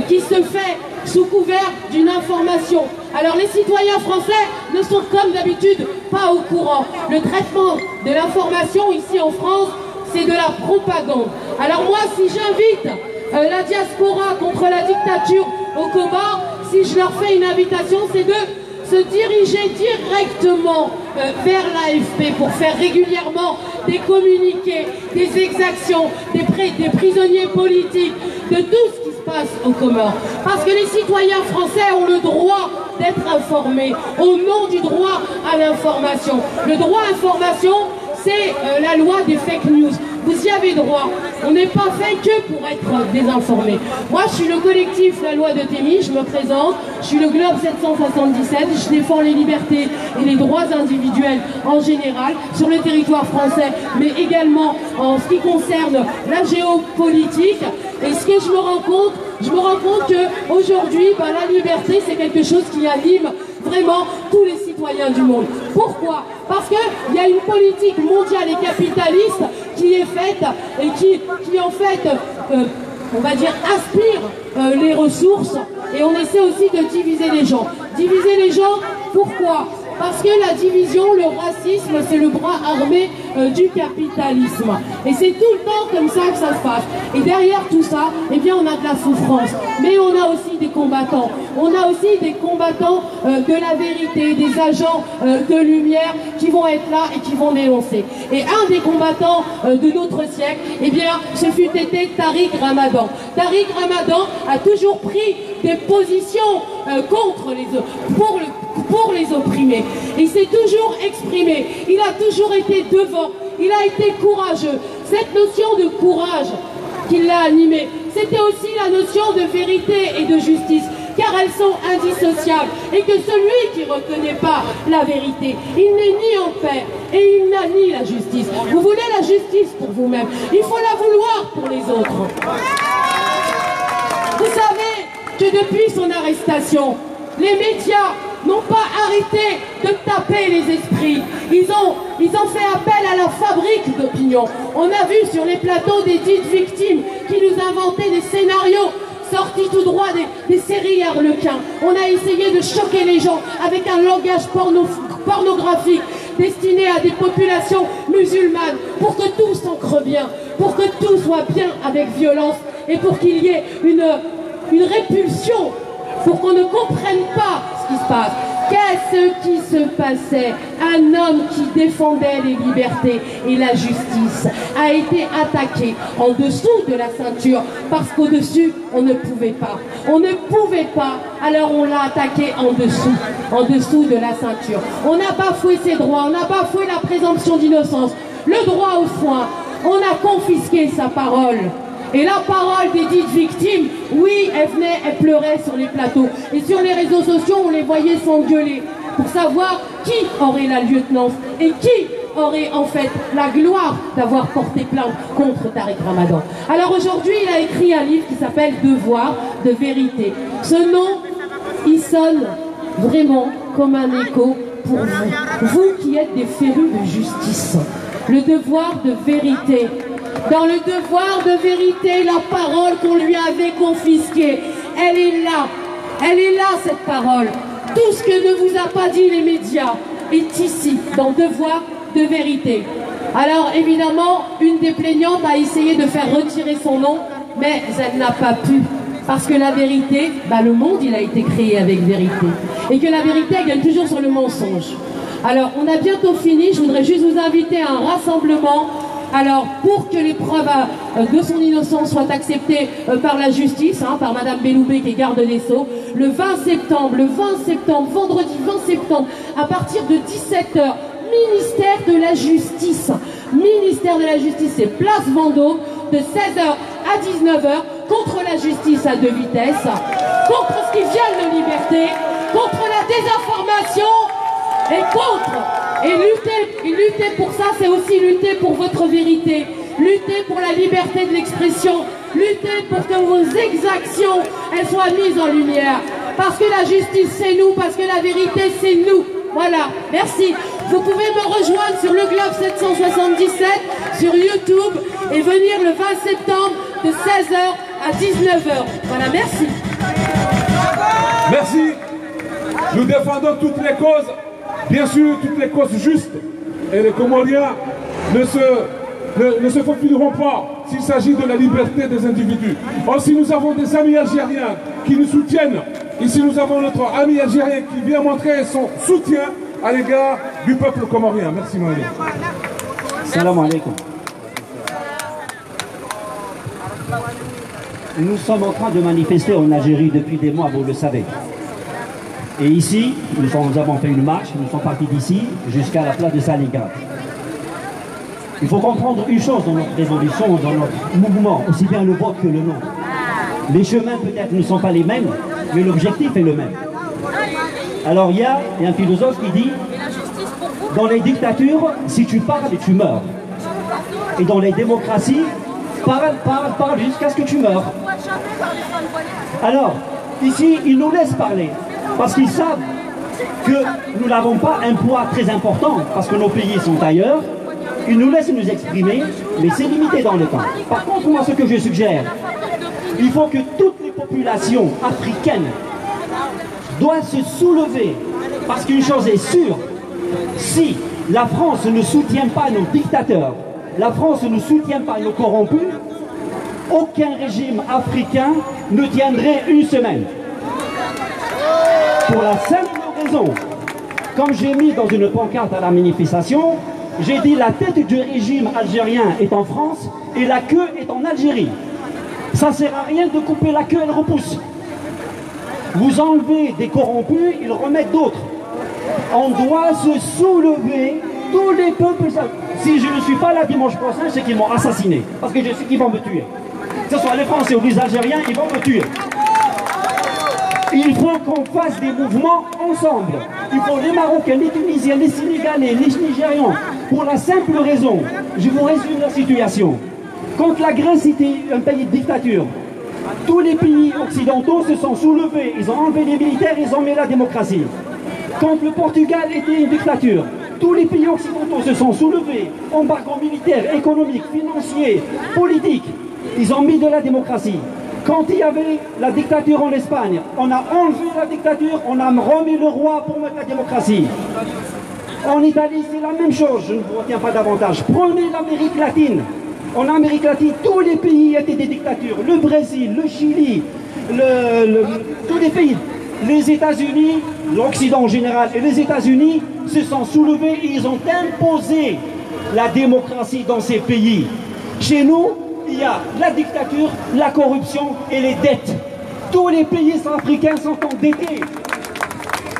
qui se fait sous couvert d'une information. Alors les citoyens français ne sont comme d'habitude pas au courant. Le traitement de l'information ici en France, c'est de la propagande. Alors moi, si j'invite la diaspora contre la dictature aux Comores, si je leur fais une invitation, c'est de se diriger directement vers l'AFP pour faire régulièrement des communiqués, des exactions, des prisonniers politiques, de tout ce qui se passe aux Comores. Parce que les citoyens français ont le droit d'être informés au nom du droit à l'information. Le droit à l'information, c'est la loi des fake news. Vous y avez droit. On n'est pas fait que pour être désinformé. Moi, je suis le collectif La Loi de Témy, je me présente. Je suis le Globe 777. Je défends les libertés et les droits individuels en général sur le territoire français, mais également en ce qui concerne la géopolitique. Et ce que je me rends compte qu'aujourd'hui, la liberté, c'est quelque chose qui anime vraiment tous les citoyens du monde. Pourquoi? Parce qu'il y a une politique mondiale et capitaliste qui est faite et qui en fait, on va dire, aspire les ressources, et on essaie aussi de diviser les gens. Diviser les gens, pourquoi? Parce que la division, le racisme, c'est le bras armé du capitalisme. Et c'est tout le temps comme ça que ça se passe. Et derrière tout ça, eh bien, on a de la souffrance. Mais on a aussi des combattants. On a aussi des combattants de la vérité, des agents de lumière qui vont être là et qui vont dénoncer. Et un des combattants de notre siècle, eh bien, ce fut été Tariq Ramadan. Tariq Ramadan a toujours pris des positions pour les opprimés. Il s'est toujours exprimé, il a toujours été devant, il a été courageux. Cette notion de courage qui l'a animé, c'était aussi la notion de vérité et de justice, car elles sont indissociables, et que celui qui ne reconnaît pas la vérité, il n'est ni en paix et il n'a ni la justice. Vous voulez la justice pour vous-même, il faut la vouloir pour les autres. Vous savez que depuis son arrestation, les médias n'ont pas arrêté de taper les esprits. Ils ont fait appel à la fabrique d'opinion. On a vu sur les plateaux des dites victimes qui nous inventaient des scénarios sortis tout droit des séries Harlequins. On a essayé de choquer les gens avec un langage pornographique destiné à des populations musulmanes pour que tout s'ancre bien, pour que tout soit bien avec violence et pour qu'il y ait une répulsion, pour qu'on ne comprenne pas ce qui se passe. Qu'est-ce qui se passait? Un homme qui défendait les libertés et la justice a été attaqué en dessous de la ceinture parce qu'au-dessus, on ne pouvait pas. On ne pouvait pas, alors on l'a attaqué en dessous de la ceinture. On a bafoué ses droits, on a bafoué la présomption d'innocence, le droit au soin, on a confisqué sa parole. Et la parole des dites victimes, oui, elles venaient, elles pleuraient sur les plateaux. Et sur les réseaux sociaux, on les voyait s'engueuler pour savoir qui aurait la lieutenance et qui aurait en fait la gloire d'avoir porté plainte contre Tariq Ramadan. Alors aujourd'hui, il a écrit un livre qui s'appelle Devoir de vérité. Ce nom, il sonne vraiment comme un écho pour vous. Vous qui êtes des férus de justice. Le devoir de vérité. Dans le devoir de vérité, la parole qu'on lui avait confisquée, elle est là cette parole. Tout ce que ne vous a pas dit les médias est ici, dans devoir de vérité. Alors évidemment, une des plaignantes a essayé de faire retirer son nom, mais elle n'a pas pu. Parce que la vérité, le monde il a été créé avec vérité. Et que la vérité elle gagne toujours sur le mensonge. Alors on a bientôt fini, je voudrais juste vous inviter à un rassemblement. Alors, pour que les preuves de son innocence soient acceptées par la justice, par Madame Belloubet qui est garde des Sceaux, le 20 septembre, vendredi 20 septembre, à partir de 17h, ministère de la Justice, c'est place Vendôme, de 16h à 19h, contre la justice à deux vitesses, contre ce qui viole nos libertés, contre la désinformation et lutter pour ça, c'est aussi lutter pour votre vérité, lutter pour la liberté de l'expression, lutter pour que vos exactions elles soient mises en lumière. Parce que la justice c'est nous, parce que la vérité c'est nous. Voilà, merci. Vous pouvez me rejoindre sur le Globe 777, sur YouTube, et venir le 20 septembre de 16h à 19h. Voilà, merci. Merci. Nous défendons toutes les causes. Bien sûr, toutes les causes justes, et les Comoriens ne se faufileront pas s'il s'agit de la liberté des individus. Aussi, nous avons des amis algériens qui nous soutiennent. Ici, nous avons notre ami algérien qui vient montrer son soutien à l'égard du peuple comorien. Merci, Marie. Salam alaikum. Nous sommes en train de manifester en Algérie depuis des mois, vous le savez. Et ici, nous avons fait une marche, nous sommes partis d'ici jusqu'à la place de Stalingrad. Il faut comprendre une chose dans notre révolution, dans notre mouvement, aussi bien le vôtre que le nôtre. Les chemins peut-être ne sont pas les mêmes, mais l'objectif est le même. Alors il y a un philosophe qui dit, dans les dictatures, si tu parles, tu meurs. Et dans les démocraties, parle jusqu'à ce que tu meurs. Alors, ici, ils nous laissent parler, parce qu'ils savent que nous n'avons pas un poids très important, parce que nos pays sont ailleurs. Ils nous laissent nous exprimer, mais c'est limité dans le temps. Par contre, moi, ce que je suggère, il faut que toutes les populations africaines doivent se soulever, parce qu'une chose est sûre, si la France ne soutient pas nos dictateurs, la France ne soutient pas nos corrompus, aucun régime africain ne tiendrait une semaine. Pour la simple raison, comme j'ai mis dans une pancarte à la manifestation, j'ai dit la tête du régime algérien est en France et la queue est en Algérie. Ça ne sert à rien de couper la queue, elle repousse. Vous enlevez des corrompus, ils remettent d'autres. On doit se soulever, tous les peuples. Si je ne suis pas là dimanche prochain, c'est qu'ils m'ont assassiné. Parce que je sais qu'ils vont me tuer. Que ce soit les Français ou les Algériens, ils vont me tuer. Il faut qu'on fasse des mouvements ensemble. Il faut les Marocains, les Tunisiens, les Sénégalais, les Nigérians. Pour la simple raison, je vous résume la situation. Quand la Grèce était un pays de dictature, tous les pays occidentaux se sont soulevés. Ils ont enlevé les militaires, ils ont mis la démocratie. Quand le Portugal était une dictature, tous les pays occidentaux se sont soulevés. Embargo militaire, économique, financier, politique. Ils ont mis de la démocratie. Quand il y avait la dictature en Espagne, on a enlevé la dictature, on a remis le roi pour mettre la démocratie. En Italie, c'est la même chose, je ne vous retiens pas davantage. Prenez l'Amérique latine. En Amérique latine, tous les pays étaient des dictatures. Le Brésil, le Chili, tous les pays. Les États-Unis, l'Occident en général, et les États-Unis se sont soulevés et ils ont imposé la démocratie dans ces pays. Chez nous, il y a la dictature, la corruption et les dettes. Tous les pays africains sont endettés.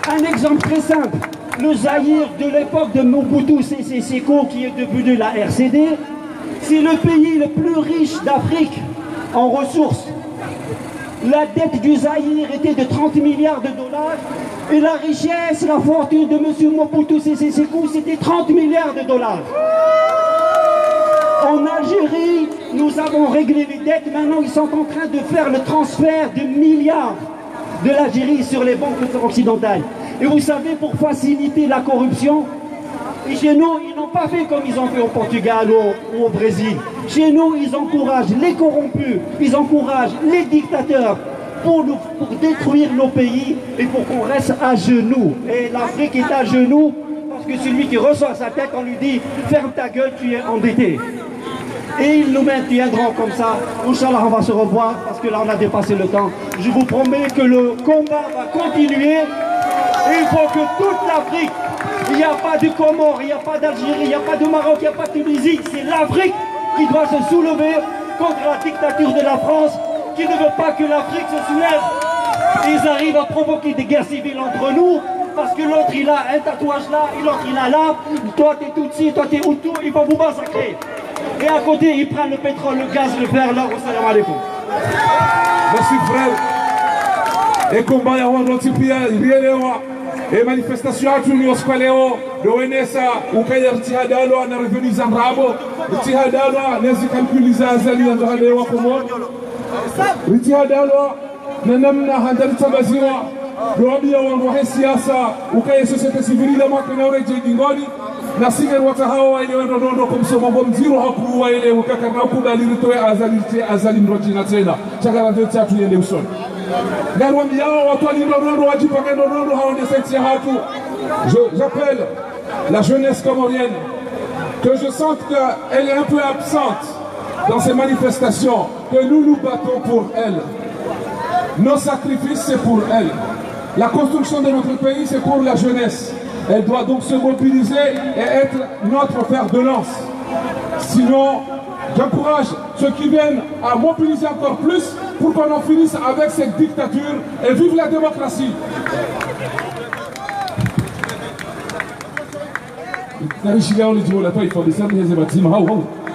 Un exemple très simple, le Zaïre de l'époque de Mobutu Sese Seko, qui est devenu la RCD, c'est le pays le plus riche d'Afrique en ressources. La dette du Zaïre était de 30 milliards de dollars et la richesse, la fortune de M. Mobutu Sese Seko, c'était 30 milliards de dollars. En Algérie, nous avons réglé les dettes. Maintenant, ils sont en train de faire le transfert de milliards de l'Algérie sur les banques occidentales. Et vous savez, pour faciliter la corruption, et chez nous, ils n'ont pas fait comme ils ont fait au Portugal ou au Brésil. Chez nous, ils encouragent les corrompus, ils encouragent les dictateurs pour détruire nos pays et pour qu'on reste à genoux. Et l'Afrique est à genoux parce que celui qui reçoit sa tête, on lui dit « ferme ta gueule, tu es endetté ». Et ils nous maintiendront comme ça. Inch'Allah, on va se revoir parce que là, on a dépassé le temps. Je vous promets que le combat va continuer. Il faut que toute l'Afrique, il n'y a pas de Comores, il n'y a pas d'Algérie, il n'y a pas de Maroc, il n'y a pas de Tunisie. C'est l'Afrique qui doit se soulever contre la dictature de la France qui ne veut pas que l'Afrique se soulève. Ils arrivent à provoquer des guerres civiles entre nous parce que l'autre il a un tatouage là, et l'autre il a là. Toi t'es Tutsi, toi t'es Hutu, il va vous massacrer. Et à côté, ils prennent le pétrole, le gaz, le fer, l'or. Salam alaikum. Merci frère. Et combat ya wanoti pia rielewa. E manifestation atu ni oskwa leo doenesa ukaya rtihadalo ana revenu zamrabo rtihadalo nezi kalkuliza azali ndo halewa komo rtihadalo na namna handali tabaziwa doabia wangu wa siasa ukaya societe civile mwaka na ureje dingoni na singer wata hawa ile ndondo kumsoma bomziro hakuwa ile ukaka na kubali ritoe azali mrojina tena chakala ndio tatu yende usoni J'appelle la jeunesse comorienne que je sente qu'elle est un peu absente dans ces manifestations, que nous nous battons pour elle. Nos sacrifices, c'est pour elle. La construction de notre pays, c'est pour la jeunesse. Elle doit donc se mobiliser et être notre fer de lance. Sinon, j'encourage ceux qui viennent à mobiliser encore plus pour qu'on en finisse avec cette dictature et vive la démocratie. Narishiga oli jibola toi for the same heze batima how.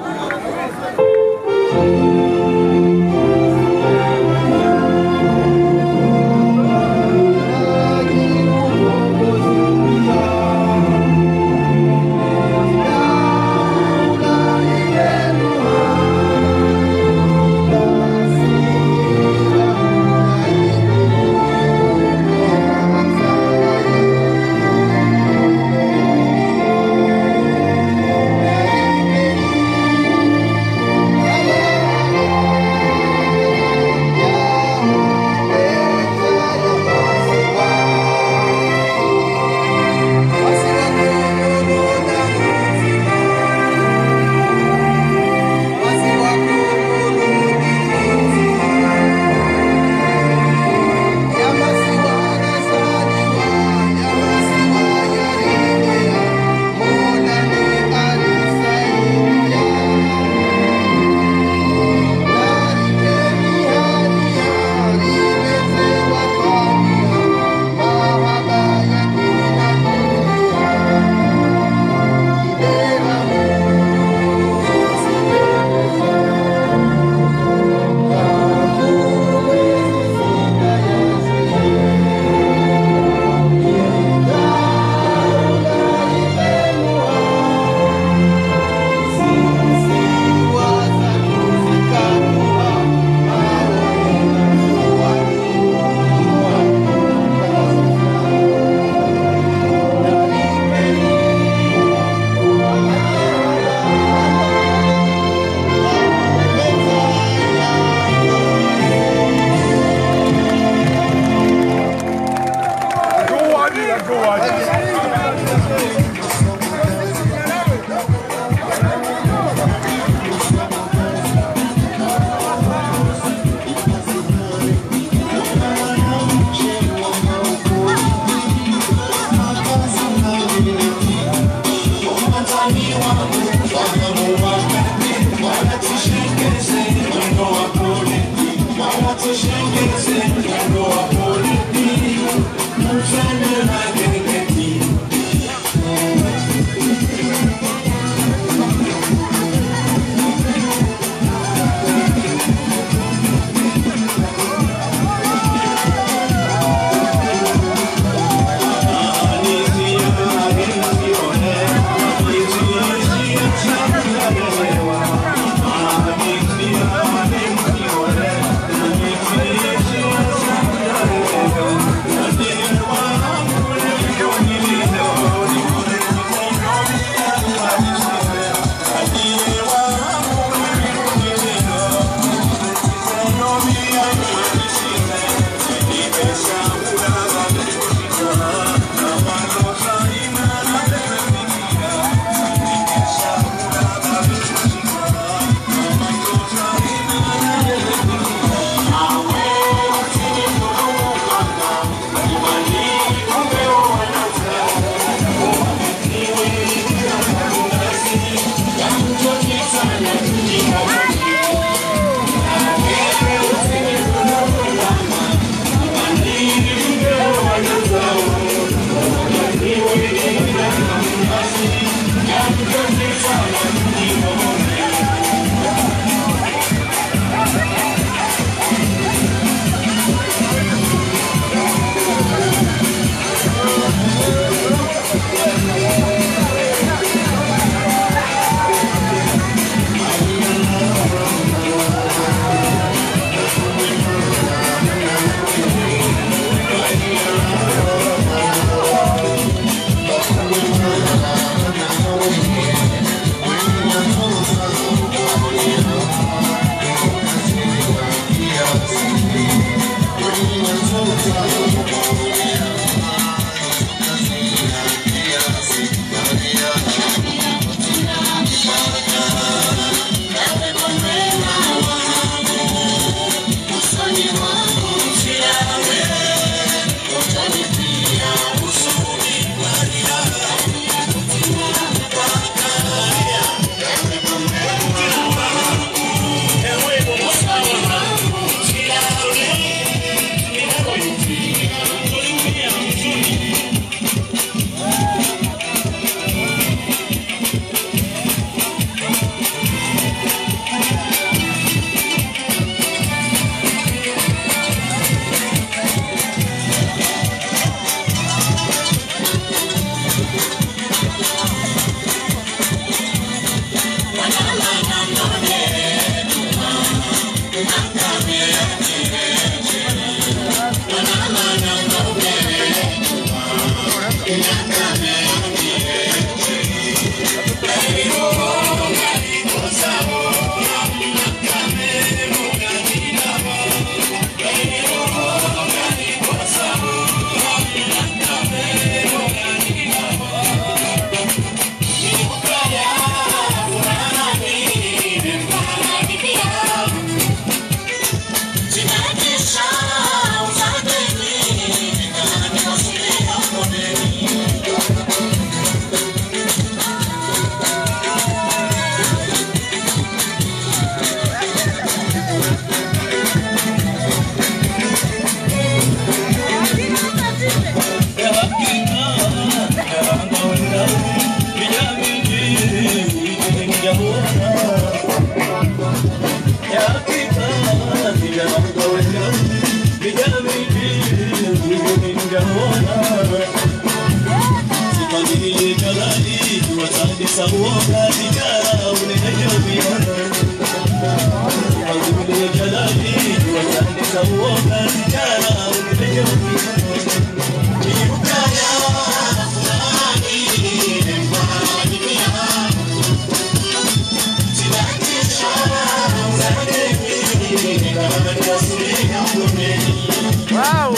Wow!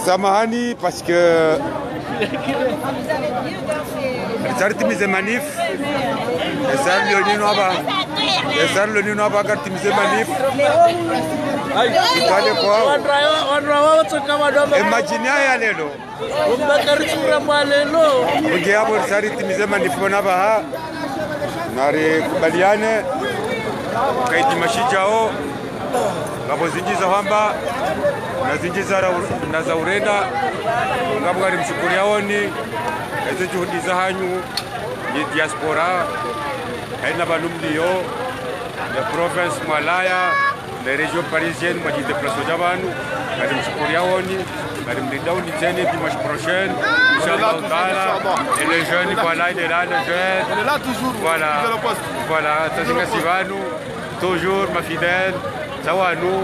samahani parce que timize manif esar le nino hapa timize manif kale kwao imagine ya lelo unge hapo sari timize manif bona ba nare kubaliane kaiti mashijao ngabo zinjiza hamba na zinjiza na za urenda ngabo ngari mshukuri yaoni eze juhudi za hanyu ni diaspora haina balumdiyo de province Malaya de région parisienne ma de place jabanu ngari mshukuri yaoni ngari mdidauni tena dimanche prochaine inchallah taala et les jeunes voilà il est là le jeune on est là toujours voilà tazinga sivanu toujours ma fidèle Tawanu,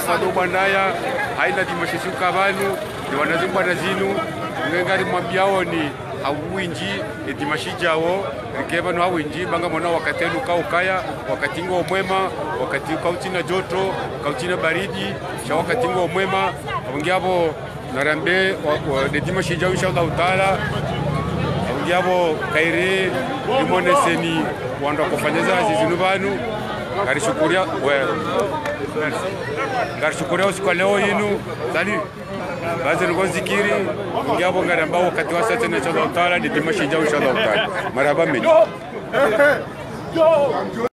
Sado Bandaya, haina dimashishuka banu, ni wanazimba na zinu, ngengari mwambiao ni hauwinji, etimashijao, rikeba no hauwinji, banga mwana wakatelu kaukaya, wakatingo mwema, wakati kautina joto, kautina baridi, sha wakatingo mwema, abungiabo narambe, etimashijao inshallah taala, abungiabo kaire, limone seni, wanda kufanyeza zizinu banu, Garishukuria, Garishukuria usiku leo yinu, tani baadhi ya zikiri, ngiabo ngaramba wakati wa sasa na inshallah taala, ni dimashi jao inshallah taala. Marhaba mimi.